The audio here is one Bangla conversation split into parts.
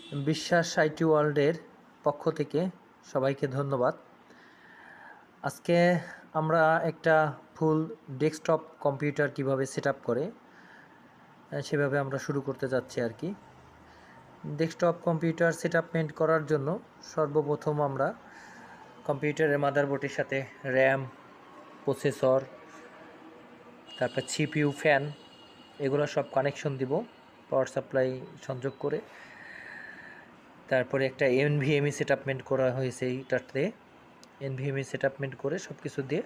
বিশ্বাস আইটি ওয়ার্ল্ডের পক্ষ থেকে সবাইকে ধন্যবাদ। আজকে আমরা একটা ফুল ডেস্কটপ কম্পিউটার কিভাবে সেটআপ করে সেভাবে আমরা শুরু করতে যাচ্ছি আর কি। ডেস্কটপ কম্পিউটার সেটআপমেন্ট করার জন্য সর্বপ্রথম আমরা কম্পিউটারের মাদারবোর্ডের সাথে র্যাম, প্রসেসর, তারপর সিপিইউ, ফ্যান এগুলো সব কানেকশন দিব পাওয়ার সাপ্লাই সংযোগ করে। তারপরে একটা এনভিএমই সেটআপমেন্ট করা হয়েছে এইটাতে। এনভিএমই সেটআপমেন্ট করে সব কিছু দিয়ে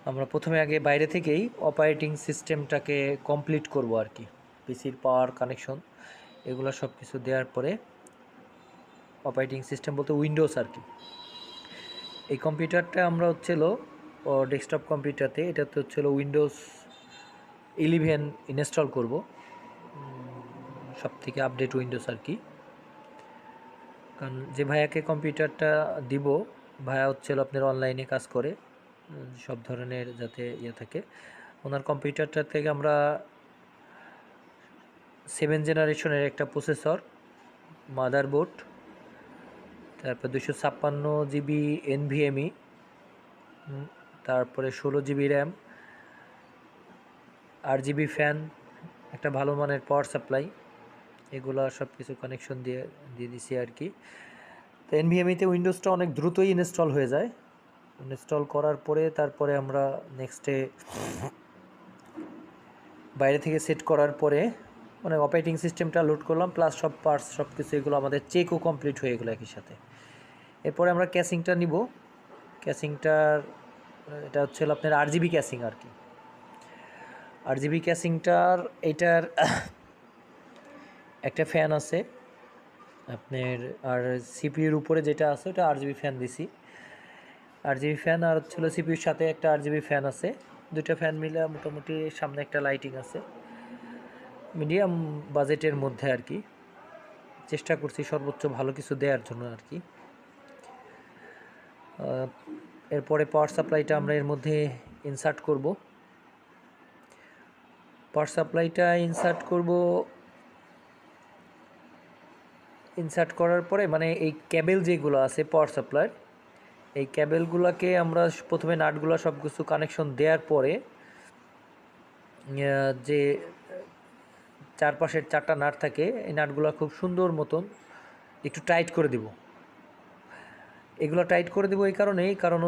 আমরা প্রথমে আগে বাইরে থেকেই অপারেটিং সিস্টেমটাকে কমপ্লিট করব আর কি। পিসির পাওয়ার কানেকশন এগুলো সব কিছু দেওয়ার পরে অপারেটিং সিস্টেম বলতে উইন্ডোজ আর কি। এই কম্পিউটারটা আমরা ডেস্কটপ কম্পিউটারতে এটাতে উইন্ডোজ 11 ইনস্টল করব, সব থেকে আপডেট উইন্ডোজ আর কি। কারণ যে ভাইয়াকে কম্পিউটারটা দিব, ভাইয়া আপনার অনলাইনে কাজ করে, সব ধরনের যাতে থাকে। ওনার কম্পিউটারটা থেকে আমরা 7 জেনারেশনের একটা প্রসেসর, মাদারবোর্ড, তারপর 256 জিবি এনভিএমই, তারপরে 16 জিবি র্যাম, 8 জিবি ফ্যান, একটা ভালো মানের পাওয়ার সাপ্লাই, এগুলো সব কিছু কানেকশন দিয়ে দিছি আর কি। তো এনভিএমইতে উইন্ডোজটা অনেক দ্রুতই ইনস্টল হয়ে যায়। ইনস্টল করার পরে তারপরে আমরা নেক্সটে বাইরে থেকে সেট করার পরে মানে অপারেটিং সিস্টেমটা লোড করলাম, প্লাস সব পার্টস সব কিছু এগুলো আমাদের চেকও কমপ্লিট হয়ে গেলো একই সাথে। এরপরে আমরা ক্যাসিংটা নিব। ক্যাসিংটার এটা আপনার 8 জিবি ক্যাসিং আর কি। 8 জিবি ক্যাসিংটার এইটার একটা ফ্যান আছে আপনার, আর সিপিইউর উপরে যেটা আছে ওটা 8 জিবি ফ্যান দিছি। 8 জিবি ফ্যান আর সিপিইউর সাথে একটা 8 জিবি ফ্যান আছে। দুইটা ফ্যান মিলে মোটামুটি সামনে একটা লাইটিং আছে। মিডিয়াম বাজেটের মধ্যে আর কি, চেষ্টা করছি সর্বোচ্চ ভালো কিছু দেওয়ার জন্য আর কি। এরপরে পাওয়ার সাপ্লাইটা আমরা এর মধ্যে ইনসার্ট করব। পাওয়ার সাপ্লাইটা ইনসার্ট করার পরে মানে এই কেবল যেগুলো আছে পাওয়ার সাপ্লাইয়ের, এই কেবলগুলোকে আমরা প্রথমে নাটগুলো সব কিছু কানেকশন দেওয়ার পরে যে চারপাশের 4টা নাট থাকে, এই নাটগুলো খুব সুন্দর মতন একটু টাইট করে দিব। এগুলো টাইট করে দিব এই কারণ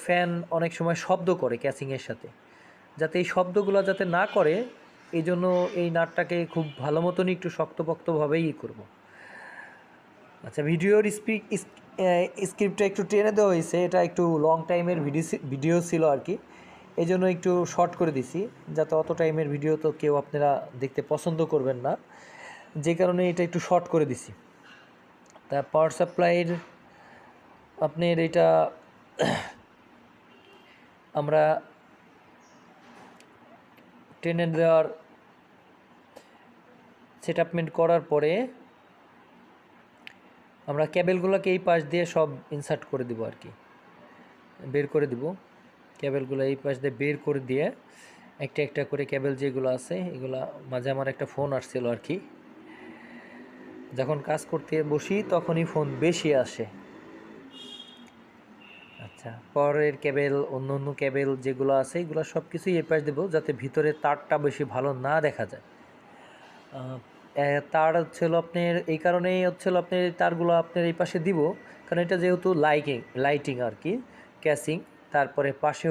ফ্যান অনেক সময় শব্দ করে ক্যাসিংয়ের সাথে, যাতে এই শব্দগুলো যাতে না করে এই জন্য এই নাটটাকে খুব ভালো মতনই একটু শক্তপোক্তভাবেই করব। আচ্ছা, ভিডিওর স্ক্রিপ্টটা একটু টেনে দেওয়া হয়েছে, এটা একটু লং টাইমের ভিডিও ছিল আর কি, এই জন্য একটু শর্ট করে দিছি, যাতে অত টাইমের ভিডিও তো কেউ আপনারা দেখতে পছন্দ করবেন না, যে কারণে এটা একটু শর্ট করে দিছি। তা পাওয়ার সাপ্লাইয়ের আপনার এটা আমরা টেনে দেওয়ার সেটআপমেন্ট করার পরে আমরা কেবেলগুলোকে এই পাশ দিয়ে সব ইনসার্ট করে দিব আর কি, বের করে দিব। কেবেলগুলো এই পাশ দিয়ে বের করে দিয়ে একটা একটা করে কেবেল যেগুলো আছে এগুলা, মাঝে আমার একটা ফোন আসছিল আর কি, যখন কাজ করতে বসি তখনই ফোন বেশি আসে। আচ্ছা, পরের কেবেল, অন্য কেবেল যেগুলো আছে এগুলো সব কিছুই এই পাশ দেবো, যাতে ভিতরে তারটা বেশি ভালো না দেখা যায়। তার আপনার এই কারণেই আপনার তারগুলো আপনার এই পাশে দিব, কারণ এটা যেহেতু লাইটিং আর কি, ক্যাসিং, তারপরে পাশে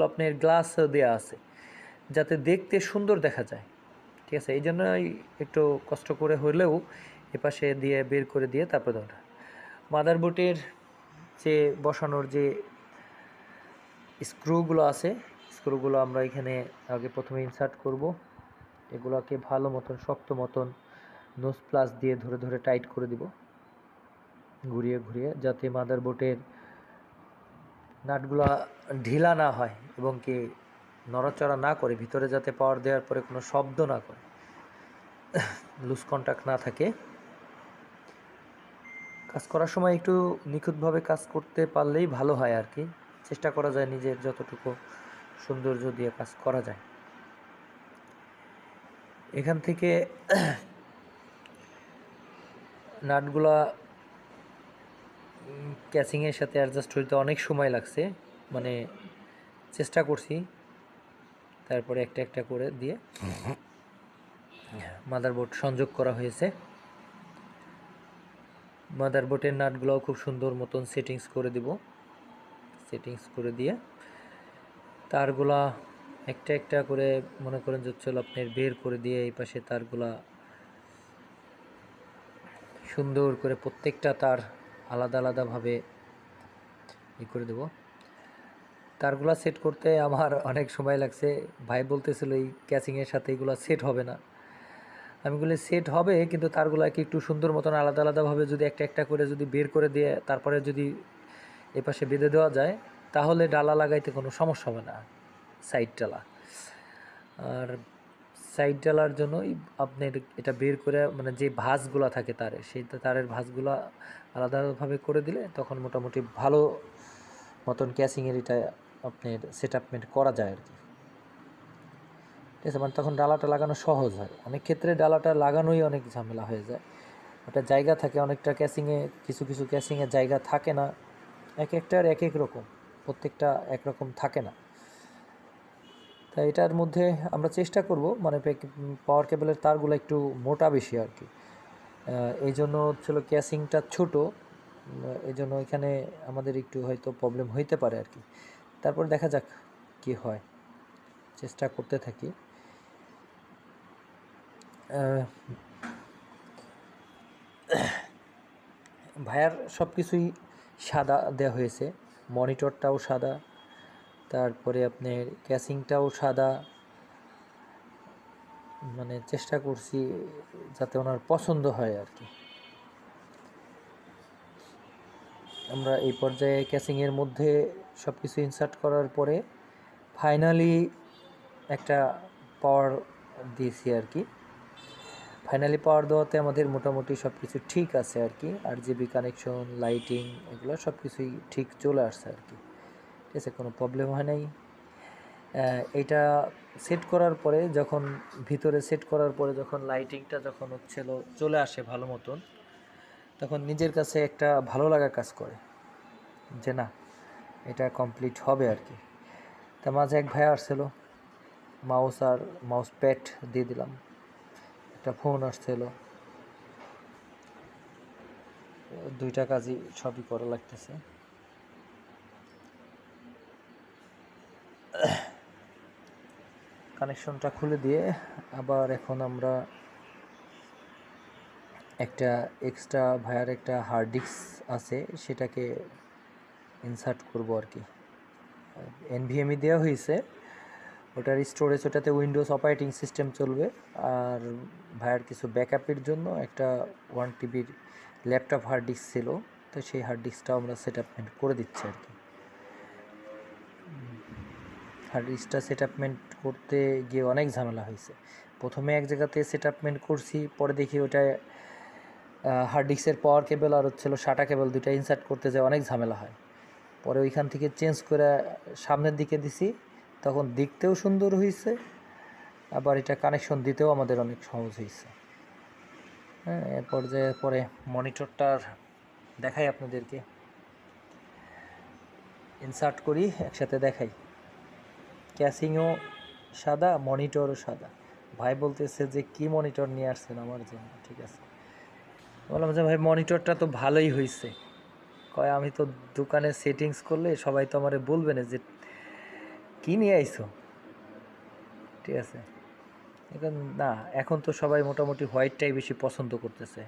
আপনার গ্লাস দেওয়া আছে যাতে দেখতে সুন্দর দেখা যায়। ঠিক আছে, এই জন্য একটু কষ্ট করে হলেও এপাশে দিয়ে বের করে দিয়ে তারপরে ধরা। মাদারবোর্ডের যে বসানোর যে স্ক্রুগুলো আছে, স্ক্রুগুলো আমরা এখানে আগে প্রথমে ইনসার্ট করব। এগুলোকে ভালো মতন শক্ত মতন নোজ প্লাস দিয়ে ধরে ধরে টাইট করে দিব, ঘুরিয়ে ঘুরিয়ে, যাতে মাদারবোর্ডের নাটগুলো ঢিলা না হয় এবং কি নড়াচড়া না করে, ভিতরে যাতে পাওয়ার দেওয়ার পরে কোনো শব্দ না করে, লুজ কন্ট্যাক্ট না থাকে। কাজ করার সময় একটু নিখুঁতভাবে কাজ করতে পারলেই ভালো হয় আর কি, চেষ্টা করা যায় নিজের যতটুকু সৌন্দর্য দিয়ে কাজ করা যায়। এখান থেকে নাটগুলা ক্যাসিংয়ের সাথে অ্যাডজাস্ট হইতে অনেক সময় লাগছে, মানে চেষ্টা করছি, তারপরে একটা একটা করে দিয়ে মাদারবোর্ড সংযোগ করা হয়েছে। মাদারবোর্ডের নাটগুলোও খুব সুন্দর মতন সেটিংস করে দিব। সেটিংস করে দিয়ে তারগুলা একটা একটা করে মনে করেন যে চলো আপনার বের করে দিয়ে এই পাশে তারগুলা সুন্দর করে প্রত্যেকটা তার আলাদা আলাদাভাবে ই করে দেব। তারগুলা সেট করতে আমার অনেক সময় লাগছে। ভাই বলতেছিল এই ক্যাচিংয়ের সাথে এগুলো সেট হবে না। আমি বলি সেট হবে, কিন্তু তারগুলাকে একটু সুন্দর মতন আলাদা আলাদাভাবে যদি একটা একটা করে যদি বের করে দিয়ে তারপরে যদি এ পাশে বেঁধে দেওয়া যায় তাহলে ডালা লাগাইতে কোনো সমস্যা হবে না, সাইড ডালা। আর সাইড ডালার জন্যই আপনি এটা বের করে মানে যে ভাঁজগুলো থাকে তারের, সেই তারের ভাঁজগুলো আলাদাভাবে করে দিলে তখন মোটামুটি ভালো মতন ক্যাচিংয়ের এটা আপনার সেটআপমেন্ট করা যায় আর কি। ঠিক আছে, মানে তখন ডালাটা লাগানো সহজ হয়। অনেক ক্ষেত্রে ডালাটা লাগানোই অনেক ঝামেলা হয়ে যায়। ওটা জায়গা থাকে অনেকটা ক্যাচিংয়ে, কিছু কিছু ক্যাচিংয়ে জায়গা থাকে না, এক একটার এক এক রকম, প্রত্যেকটা একরকম থাকে না। তাই এটার মধ্যে আমরা চেষ্টা করব মানে পাওয়ার কেবলের তারগুলো একটু মোটা বেশি আর কি। এই জন্য হচ্ছিল ক্যাসিংটা ছোট, এই জন্য এখানে আমাদের একটু হয়তো প্রবলেম হইতে পারে আর কি। তারপর দেখা যাক কি হয়, চেষ্টা করতে থাকি। ভাইয়ার সব কিছুই সাদা দেওয়া হয়েছে, মনিটরটাও সাদা, তারপরে আপনার ক্যাসিংটাও সাদা। মানে চেষ্টা করছি যাতে ওনার পছন্দ হয় আর কি। আমরা এই পর্যায়ে ক্যাসিংয়ের মধ্যে সব কিছু ইনসার্ট করার পরে ফাইনালি একটা পাওয়ার দিয়েছি আর কি। ফাইনালি পাওয়ার দেওয়াতে আমাদের মোটামুটি সব কিছু ঠিক আছে আর কি। RGB কানেকশন, লাইটিং, এগুলো সব কিছুই ঠিক চলে আসছে আর কি। ঠিক আছে, কোনো প্রবলেম হয় নাই। এটা সেট করার পরে যখন ভিতরে সেট করার পরে যখন লাইটিংটা যখন হচ্ছিল চলে আসে ভালো মতন, তখন নিজের কাছে একটা ভালো লাগা কাজ করে যে না এটা কমপ্লিট হবে আর কি। তা মাঝে এক ভাই আসছিল, মাউস আর মাউস প্যাড দিয়ে দিলাম, একটা ফোন আসছিল, দুইটা কাজই সবই করা লাগতেছে। কানেকশনটা খুলে দিয়ে আবার এখন আমরা একটা এক্সট্রা ভায়ার একটা হার্ড ডিস্ক আছে সেটাকে ইনসার্ট করব আর কি। NVMe দেওয়া হয়েছে, ওটার স্টোরেজ, ওটাতে উইন্ডোজ অপারেটিং সিস্টেম চলবে। আর ভায়ার কিছু ব্যাকআপের জন্য একটা 1 TB ল্যাপটপ হার্ড ডিস্ক ছিল, তো সেই হার্ড ডিস্কটাও আমরা সেটআপমেন্ট করে দিচ্ছি আর কি। হার্ড ডিস্কটা সেটআপমেন্ট করতে গিয়ে অনেক ঝামেলা হয়েছে। প্রথমে এক জায়গাতে সেটআপমেন্ট করছি, পরে দেখি ওটায় হার্ড ডিস্কের পাওয়ার কেবল আর হচ্ছিল SATA কেবল, দুইটা ইনসার্ট করতে যায় অনেক ঝামেলা হয়। পরে ওইখান থেকে চেঞ্জ করে সামনের দিকে দিছি, তখন দেখতেও সুন্দর হয়েছে, আবার এটা কানেকশন দিতেও আমাদের অনেক সহজ হয়েছে। হ্যাঁ, এরপর যে পরে মনিটরটার দেখাই আপনাদেরকে, ইনসার্ট করি একসাথে দেখাই। ক্যাসিংও সাদা, মনিটরও সাদা। ভাই বলতেছে যে কি মনিটর নিয়ে আসছেন আমার জন্য। ঠিক আছে, বললাম যে ভাই মনিটরটা তো ভালোই হয়েছে। কয় আমি তো দোকানে সেটিংস করলে সবাই তো আমারে বলবে না যে কী নিয়ে আইছো। ঠিক আছে, এখন না, এখন তো সবাই মোটামুটি হোয়াইটটাই বেশি পছন্দ করতেছে।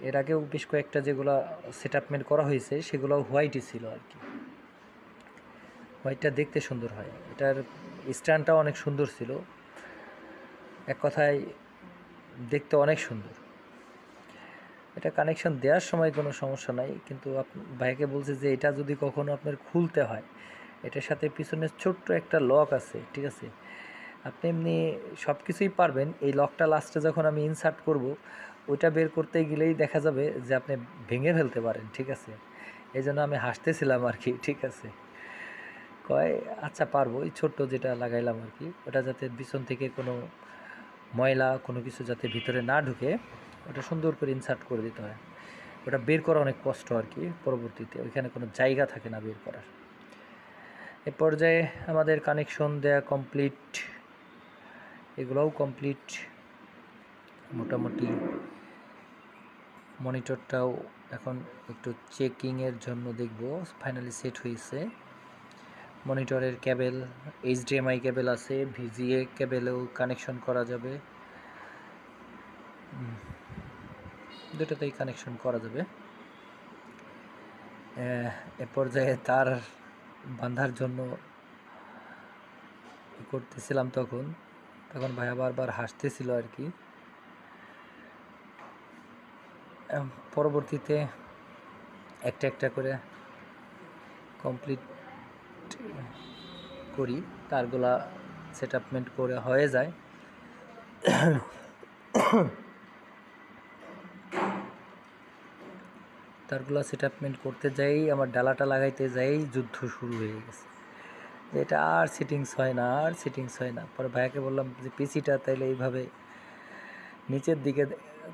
এর আগেও বেশ কয়েকটা যেগুলো সেটআপমেন্ট করা হয়েছে সেগুলোও হোয়াইটই ছিল আর কি। হোয়াইটটা দেখতে সুন্দর হয়, এটার স্ট্যান্ডটাও অনেক সুন্দর ছিল, এক কথায় দেখতে অনেক সুন্দর। এটা কানেকশন দেওয়ার সময় কোনো সমস্যা নাই, কিন্তু ভাইকে বলছে যে এটা যদি কখনো আপনার খুলতে হয়, এটার সাথে পিছনে ছোট্ট একটা লক আছে। ঠিক আছে, আপনি এমনি সব কিছুই পারবেন, এই লকটা লাস্টে যখন আমি ইনসার্ট করব ওইটা বের করতে গেলেই দেখা যাবে যে আপনি ভেঙে ফেলতে পারেন। ঠিক আছে, এই জন্য আমি হাসতেছিলাম আর কি। ঠিক আছে, কয় আচ্ছা পারবো, এই ছোট্ট যেটা লাগাইলাম আর কি, ওটা যাতে পিছন থেকে কোনো ময়লা কোনো কিছু যাতে ভিতরে না ঢুকে ওটা সুন্দর করে ইনসার্ট করে দিতে হয়। ওটা বের করা অনেক কষ্ট আর কি, পরবর্তীতে ওইখানে কোনো জায়গা থাকে না বের করার। এ পর্যায়ে আমাদের কানেকশন দেয়া কমপ্লিট, এগুলোও কমপ্লিট মোটামুটি। মনিটরটাও এখন একটু চেকিংয়ের জন্য দেখব ফাইনালি সেট হয়েছে। মনিটরের কেবেল HDMI কেবেল আছে, VGA কেবেলেও কানেকশন করা যাবে, দুটোতেই কানেকশন করা যাবে। এ পর্যায়ে তার বাঁধার জন্য করতেছিলাম, তখন ভাইয়া বারবার হাসতেছিল আর কি। পরবর্তীতে একটা একটা করে কমপ্লিট করি, তারগুলা সেটআপমেন্ট করে হয়ে যায়। তারগুলা সেটআপমেন্ট করতে যাই, আমার ডালাটা লাগাইতে যাই যুদ্ধ শুরু হয়ে গেছে, এটা আর সিটিংস হয় না, আর সিটিংস হয় না। পরে ভাইয়াকে বললাম যে পিসিটা তাইলে এইভাবে নিচের দিকে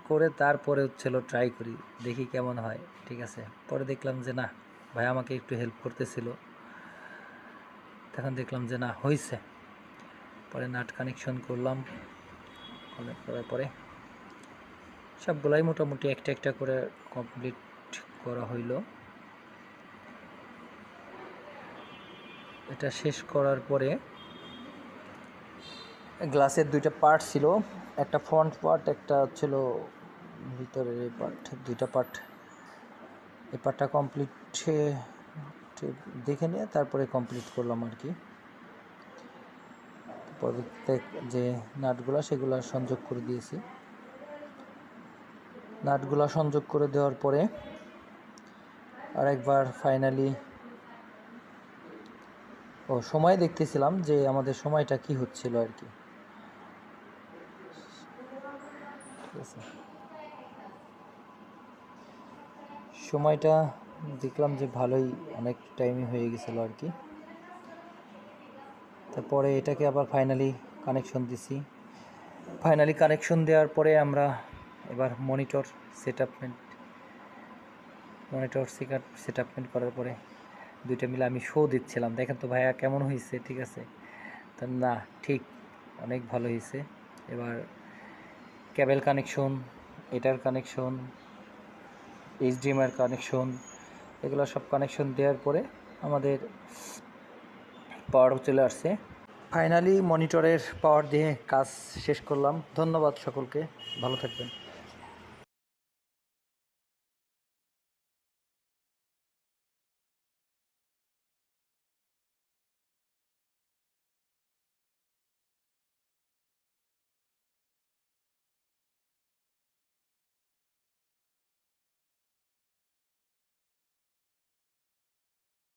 করে তারপরে হচ্ছিল ট্রাই করি, দেখি কেমন হয়। ঠিক আছে, পরে দেখলাম যে না, ভাই আমাকে একটু হেল্প করতেছিল, তখন দেখলাম যে না হয়েছে। পরে নাট কানেকশন করলাম, কানেক্ট করার পরে সবগুলাই মোটামুটি একটা একটা করে কমপ্লিট করা হইল। এটা শেষ করার পরে গ্লাসের দুইটা পার্ট ছিল, একটা ফ্রন্ট পার্ট, একটা ছিল ভিতরের এই পার্ট, দুইটা পার্ট। এই পার্টটা কমপ্লিট দেখে নিয়ে তারপরে কমপ্লিট করলাম আর কি। পরবর্তীতে যে নাটগুলো সেগুলো সংযোগ করে দিয়েছি। নাটগুলো সংযোগ করে দেওয়ার পরে আরেকবার ফাইনালি সময় দেখতেছিলাম যে আমাদের সময়টা কি হচ্ছিল আর কি। ঠিক আছে, সময়টা দেখলাম যে ভালোই অনেক টাইমই হয়ে গেছিলো আর কি। তারপরে এটাকে আবার ফাইনালি কানেকশন দিছি। ফাইনালি কানেকশন দেওয়ার পরে আমরা এবার মনিটর সেটআপমেন্ট করার পরে দুইটা মিলে আমি শো দিচ্ছিলাম, দেখেন তো ভাইয়া কেমন হয়েছে। ঠিক আছে, তা না ঠিক অনেক ভালো হয়েছে। এবার কেবল কানেকশন, এটার কানেকশন, HDMI কানেকশন, এগুলো সব কানেকশন দেওয়ার পরে আমাদের পাওয়ার চলে আসছে। ফাইনালি মনিটরের পাওয়ার দিয়ে কাজ শেষ করলাম। ধন্যবাদ সকলকে, ভালো থাকবেন।